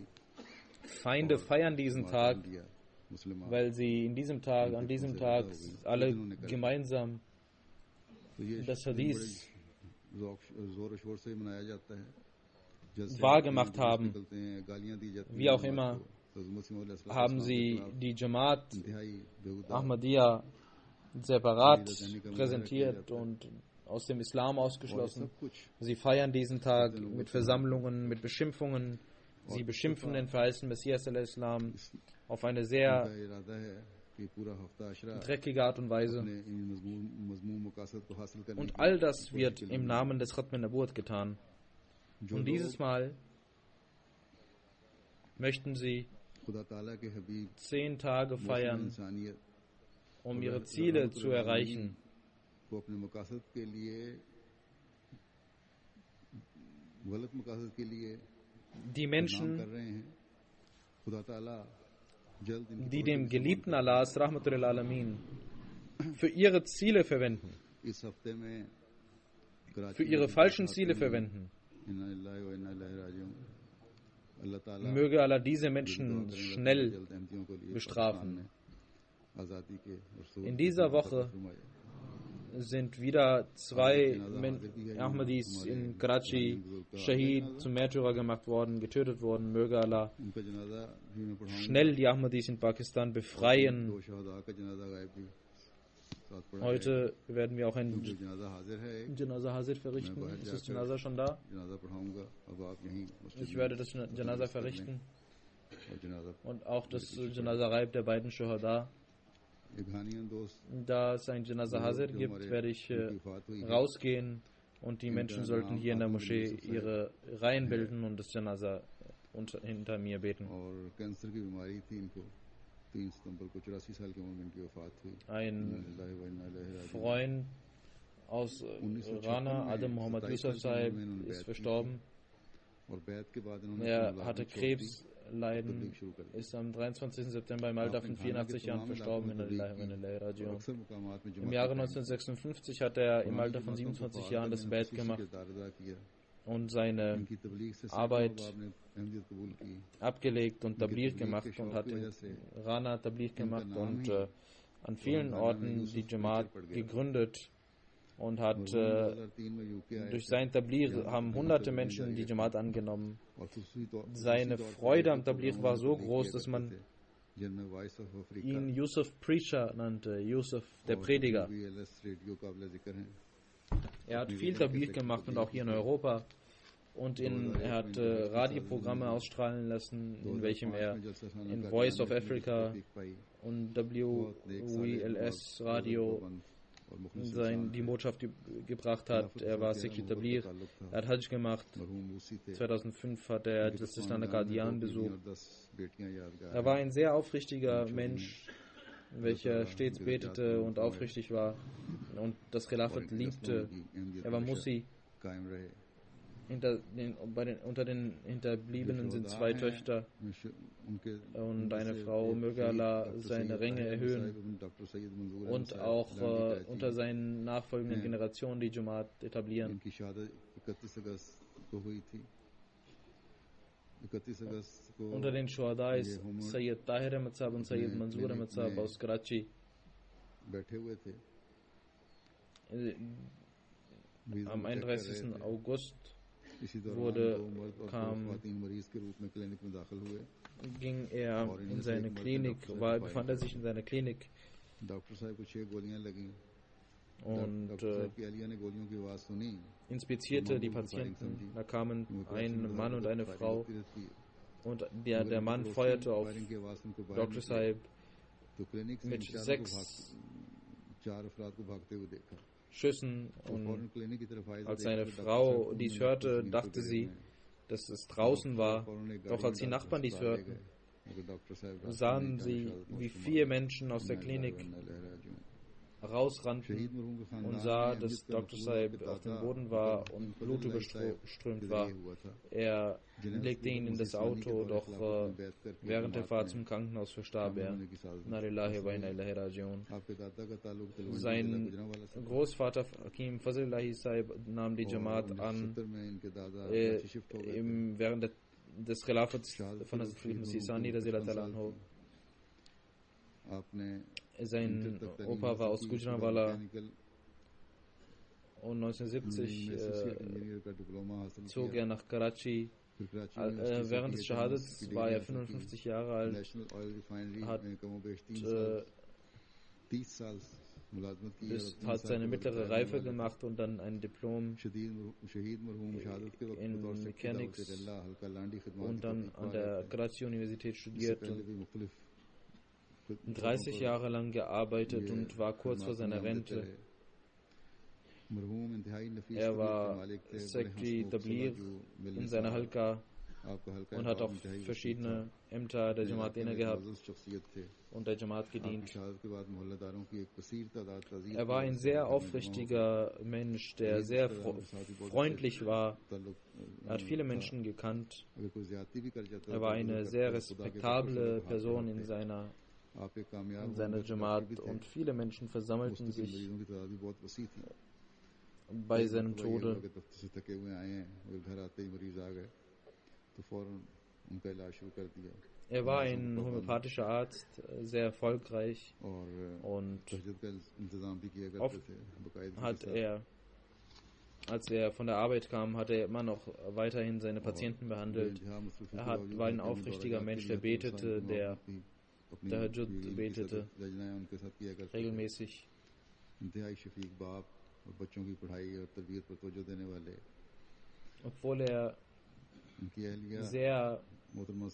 Feinde feiern diesen Tag, weil sie an diesem Tag alle gemeinsam das Hadith wahrgemacht haben. Wie auch immer, haben sie die Jamaat Ahmadiyya separat präsentiert und aus dem Islam ausgeschlossen. Sie feiern diesen Tag mit Versammlungen, mit Beschimpfungen. Sie beschimpfen den verheißenen Messias al-Islam auf eine sehr dreckige Art und Weise. Und all das wird im Namen des Khatm an-Nubuwwat getan. Und dieses Mal möchten sie 10 Tage feiern, um ihre Ziele zu erreichen. Die Menschen, die dem geliebten Allahs Rahmatul lil Alamin für ihre Ziele verwenden, für ihre falschen Ziele verwenden, möge Allah diese Menschen schnell bestrafen. In dieser Woche sind wieder 2 Ahmadis in Karachi Shahid zum Märtyrer gemacht worden, getötet worden. Möge Allah schnell die Ahmadis in Pakistan befreien. Heute werden wir auch ein Janaza Hazir verrichten. Ist das Janaza schon da? Ich werde das Janaza verrichten. Und auch das Janaza Raib der beiden Shuhada. Da es ein Janaza Hazir gibt, werde ich rausgehen und die Menschen sollten hier in der Moschee ihre Reihen bilden und das Janaza hinter mir beten. Ein Freund aus Rana, Adam Muhammad Yusuf Sahib, ist verstorben. Er hatte Krebsleiden, ist am 23. September im Alter von 84 Jahren verstorben. Im Jahre 1956 hat er im Alter von 27 Jahren das Bad gemacht und seine Arbeit abgelegt und Tabligh gemacht und hat in Rana Tabligh gemacht und an vielen Orten die Jamaat gegründet und hat durch sein Tabligh haben hunderte Menschen die Jamaat angenommen. Seine Freude am Tabligh war so groß, dass man ihn Yusuf Preacher nannte, Yusuf der Prediger. Er hat viel Tabligh gemacht und auch hier in Europa. Und er hat Radioprogramme ausstrahlen lassen, in welchem er in Voice of Africa und WELS Radio die Botschaft gebracht hat. Er war Sekretär Tabligh, er hat Hajj gemacht. 2005 hat er das Islam Qadian besucht. Er war ein sehr aufrichtiger Mensch, welcher stets betete und aufrichtig war und das Khilafat liebte. Er war Musi. Unter den Hinterbliebenen sind 2 Töchter und eine Frau. Möge Allah seine Ränge erhöhen und auch unter seinen nachfolgenden Generationen die Jamaat etablieren. Unter den Shuhada ist Sayyid Tahir Ahmad Sahib und Sayyid Manzoor Ahmad Sahib aus Karachi. Am 31. August ging er in seine Klinik, befand er sich in seiner Klinik und inspizierte die Patienten. Da kamen ein Mann und eine Frau und der Mann feuerte auf Dr. Sahib mit 6 Schüssen und als seine Frau dies hörte, dachte sie, dass es draußen war. Doch als die Nachbarn dies hörten, sahen sie, wie 4 Menschen aus der Klinik rausrannten und sah, dass Dr. Sahib auf dem Boden war und Blut überströmt war. Er legte ihn in das Auto, doch während der Fahrt zum Krankenhaus verstarb er. Sein Großvater Hakim Fazlillahi Sahib nahm die Jamaat an während des Khilafats von Hazrat Masih Sani Radhiyallahu anhu. Sein Opa war aus Gujranwala und 1970 zog er nach Karachi. Während des Shahadats war er 55 Jahre alt, hat seine mittlere Reife gemacht und dann ein Diplom in Mechanics und dann an der Karachi-Universität studiert und 30 Jahre lang gearbeitet und war kurz vor seiner Rente. Er war Secretary Tabligh in seiner Halqa und hat auch verschiedene Ämter der Jamaat inne gehabt und der Jamaat gedient. Er war ein sehr aufrichtiger Mensch, der sehr freundlich war. Er hat viele Menschen gekannt. Er war eine sehr respektable Person in seiner Jamaat und viele Menschen versammelten sich bei seinem Tode. Er war ein homöopathischer Arzt, sehr erfolgreich und oft hat er, als er von der Arbeit kam, hat er immer noch weiterhin seine Patienten behandelt. Er war ein aufrichtiger Mensch, der betete, der Tahajjud betete, regelmäßig. Obwohl er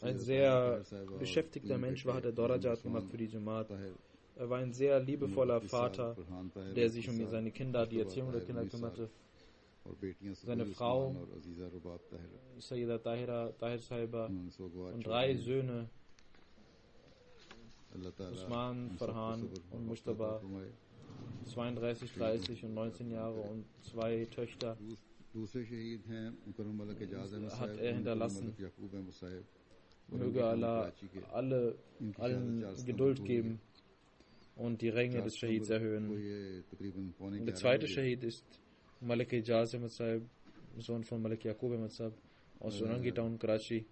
ein sehr beschäftigter Mensch war, hat er Darajat gemacht für die Jamaat. Er war ein sehr liebevoller Vater, der sich um seine Kinder, die Erziehung der Kinder kümmerte. Seine Frau, Sayyida Tahir Sahiba, und 3 Söhne, Usman, Farhan und Mujtaba, 32, 30 und 19 Jahre und 2 Töchter hat er hinterlassen. Möge Allah allen Geduld geben und die Ränge des Shahids erhöhen. Der zweite Shahid ist Malik Ijaz Ahmad Sahib, Sohn von Malik Yaqub Ahmad Sahib aus Sunangi Town, Karachi.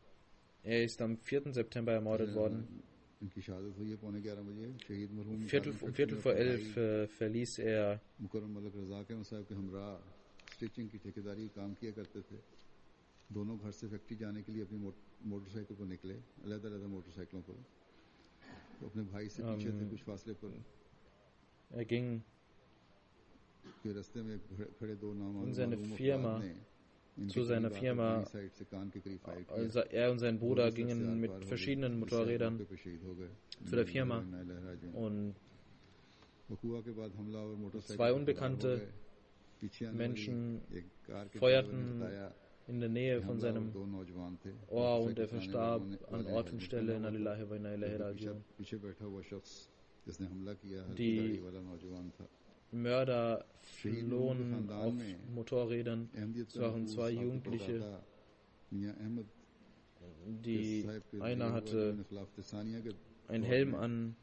Er ist am 4. September ermordet worden. Um Viertel vor 11 verließ er er ging in seine Firma, zu seiner Firma. Er und sein Bruder gingen mit verschiedenen Motorrädern zu der Firma und 2 unbekannte Menschen feuerten in der Nähe von seinem Ohr und er verstarb an Ort und Stelle. Inna lillahi wa inna ilaihi raji'un. Die Mörder flohen auf Motorrädern. Es waren 2 Jugendliche. Einer hatte einen Helm an,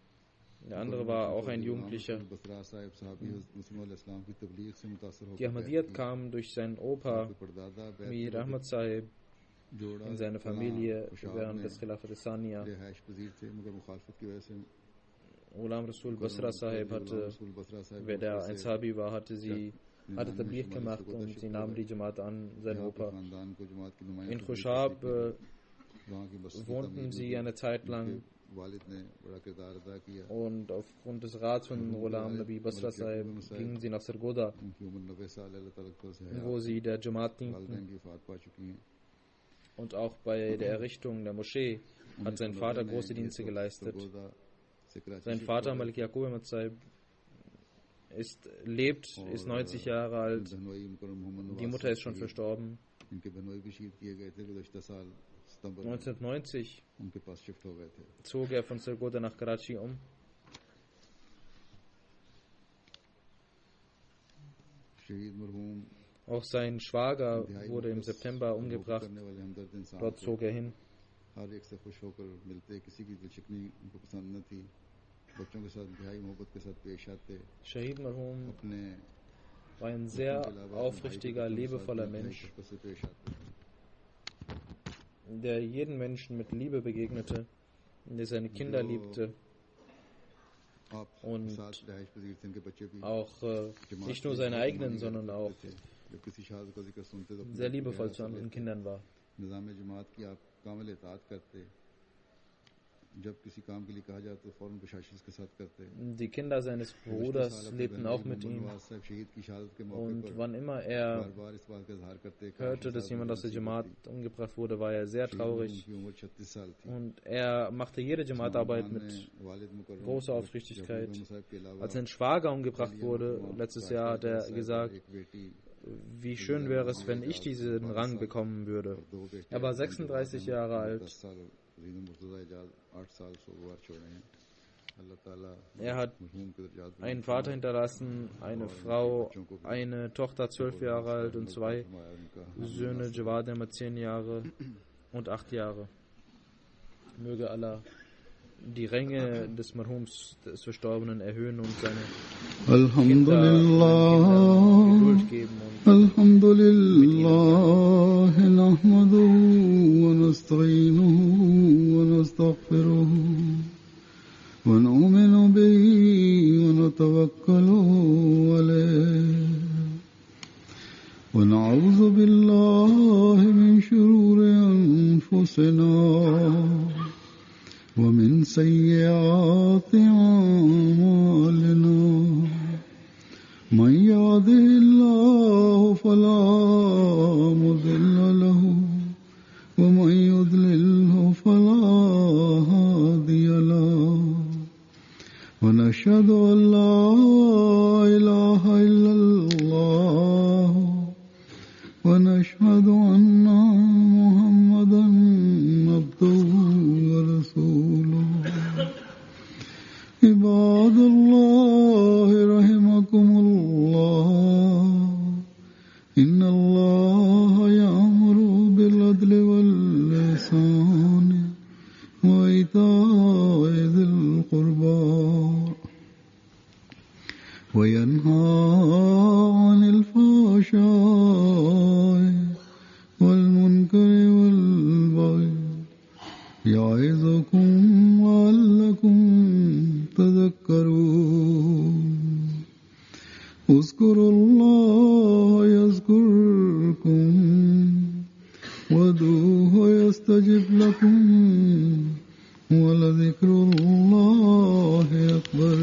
der andere war auch ein Jugendlicher. Die Ahmadiyyat kamen durch seinen Opa Mir Ahmad Sahib in seine Familie während des Khilafat Thaniya. Ghulam Rasul Basra Sahib wer der ein Sahabi war, hatte Tabligh gemacht und sie nahmen die Jamaat an, sein Opa. In Khushab wohnten sie eine Zeit lang und aufgrund des Rats von Ghulam Nabi Basra Sahib gingen sie nach Sargoda, wo sie der Jamaat dienten. Und auch bei der Errichtung der Moschee hat sein Vater große Dienste geleistet. Sein Vater Malik Yaqub Ahmad Sahib ist 90 Jahre alt. Die Mutter ist schon verstorben. 1990 zog er von Sargoda nach Karachi um. Auch sein Schwager wurde im September umgebracht. Dort zog er hin. Shahid Marhum war ein sehr aufrichtiger, liebevoller Mensch, der jeden Menschen mit Liebe begegnete, der seine Kinder liebte. und auch nicht nur seine eigenen, sondern auch sehr liebevoll zu anderen Kindern war. Die Kinder seines Bruders lebten auch mit ihm, und wann immer er hörte, dass jemand aus der Jamaat umgebracht wurde, war er sehr traurig, und er machte jede Jamaat-Arbeit mit großer Aufrichtigkeit. Als sein Schwager umgebracht wurde, letztes Jahr, hat er gesagt, wie schön wäre es, wenn ich diesen Rang bekommen würde. Er war 36 Jahre alt. Er hat einen Vater hinterlassen, eine Frau, eine Tochter 12 Jahre alt und 2 Söhne, Jawad Ahmad 10 Jahre und 8 Jahre. Möge Allah die Ränge des Marhums, des Verstorbenen, erhöhen und seine Kinder Geduld geben. Alhamdulillah, nahmaduhu wa nasta'inuhu wa nastaghfiruhu wa nu'minu bihi wa natawakkalu alayhi wa na'udhu billahi min shururi anfusina ومن سيئات أعمالنا من يهده الله فلا مضل له ومن يضلله فلا هادي له ونشهد أن لا إله إلا الله ونشهد أن محمدا عبده ورسوله عباد الله رحمكم الله إن الله يأمر بالعدل والإحسان وإيتاء ذي القربى وينهى عن الفحشاء والمنكر والبغي يعظكم لعلكم تذكرون اذكروا الله يذكركم وادعوه يستجب لكم ولذكر الله أكبر